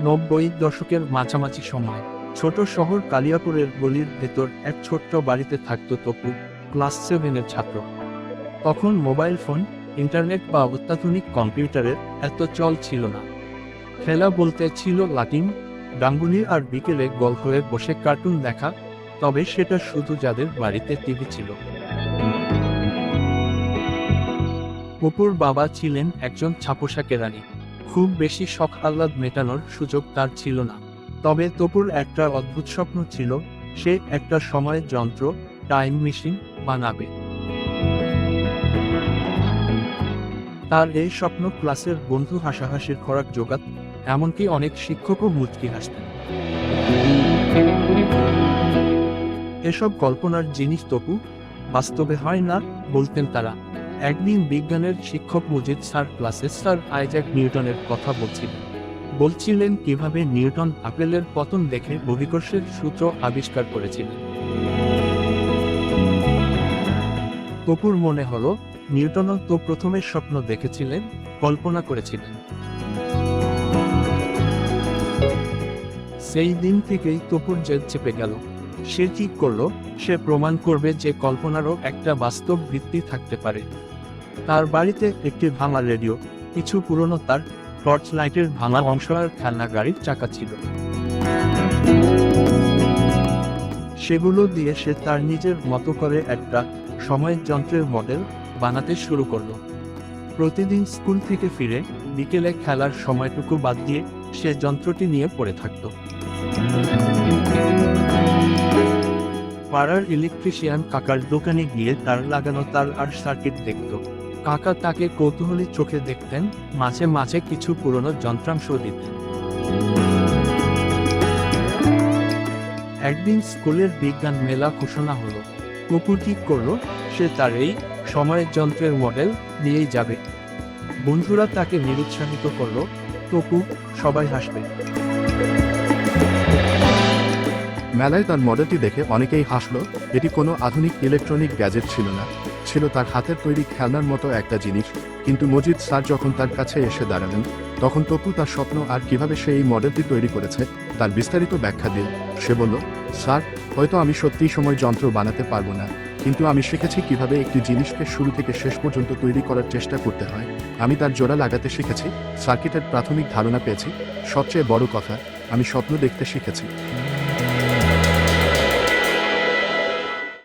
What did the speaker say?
90 দশকের মাঝামাঝি সময় ছোট শহর কালিয়াপুরের গলির ভেতর এক ছোট্ট বাড়িতে থাকত তপু, ক্লাস 7-এর ছাত্র। তখন মোবাইল ফোন, ইন্টারনেট বা অত্যাধুনিক কম্পিউটারের এত চল ছিল না। খেলা বলতে ছিল লাটিম, ডাঙ্গুলি আর বিকেলে গল্প হয়ে বসে কার্টুন দেখা, তবে সেটা শুধু যাদের বাড়িতে টিভি ছিল। তপুর বাবা ছিলেন একজন ছাপোষা কেরানি। খুব বেশি শখ আহ্লাদ মেটানোর সুযোগ তার ছিল না। তবে তপুর একটা অদ্ভুত স্বপ্ন ছিল, সে একটা সময় যন্ত্র, টাইম মেশিন বানাবে। তার এই স্বপ্ন ক্লাসের বন্ধু হাসাহাসির খোরাক জোগাত, এমনকি অনেক শিক্ষকও মুচকি হাসতেন। এসব কল্পনার জিনিস তপু, বাস্তবে হয় না, বলতেন তারা। একদিন বিজ্ঞানের শিক্ষক মজিদ স্যার ক্লাসে স্যার আইজ্যাক নিউটনের কথা বলছিলেন কিভাবে নিউটন আপেলের পতন দেখে অভিকর্ষের সূত্র আবিষ্কার করেছিলেন। তপুর মনে হলো, নিউটনও তো প্রথমে স্বপ্ন দেখেছিলেন, কল্পনা করেছিলেন। সেই দিন থেকেই তপুর জেদ চেপে গেল। সে ঠিক করলো, সে প্রমাণ করবে যে কল্পনারও একটা বাস্তব ভিত্তি থাকতে পারে। তার বাড়িতে একটি ভাঙা রেডিও, কিছু পুরনো তার, টর্চ লাইটের ভাঙা অংশ আর খেলনা গাড়ির চাকা ছিল। সেগুলো দিয়ে সে তার নিজের মতো করে একটা সময়ের যন্ত্রের মডেল বানাতে শুরু করলো। প্রতিদিন স্কুল থেকে ফিরে বিকেলে খেলার সময়টুকু বাদ দিয়ে সে যন্ত্রটি নিয়ে পড়ে থাকত। পাড়ার ইলেকট্রিশিয়ান কাকার দোকানে গিয়ে তার লাগানো তার আর সার্কিট দেখত। কাকা তাকে কৌতূহলী চোখে দেখতেন, মাঝে মাঝে কিছু পুরনো যন্ত্রাংশ দিতেন। একদিন স্কুলের বিজ্ঞান মেলা ঘোষণা হলো। তপু ঠিক করলো, সে তার এই সময়ের যন্ত্রের মডেল নিয়েই যাবে। বন্ধুরা তাকে নিরুৎসাহিত করলো, তপু, সবাই হাসবে। মেলায় তার মডেলটি দেখে অনেকেই হাসলো। এটি কোনো আধুনিক ইলেকট্রনিক গ্যাজেট ছিল না, ছিল তার হাতের তৈরি খেলনার মতো একটা জিনিস। কিন্তু মজিদ স্যার যখন তার কাছে এসে দাঁড়ালেন, তখন তপু তার স্বপ্ন আর কিভাবে সে এই মডেলটি তৈরি করেছে তার বিস্তারিত ব্যাখ্যা দিল। সে বলল, স্যার, হয়তো আমি সত্যিই সময় যন্ত্র বানাতে পারবো না, কিন্তু আমি শিখেছি কিভাবে একটি জিনিসকে শুরু থেকে শেষ পর্যন্ত তৈরি করার চেষ্টা করতে হয়। আমি তার জোড়া লাগাতে শিখেছি, সার্কিটের প্রাথমিক ধারণা পেয়েছি। সবচেয়ে বড় কথা, আমি স্বপ্ন দেখতে শিখেছি।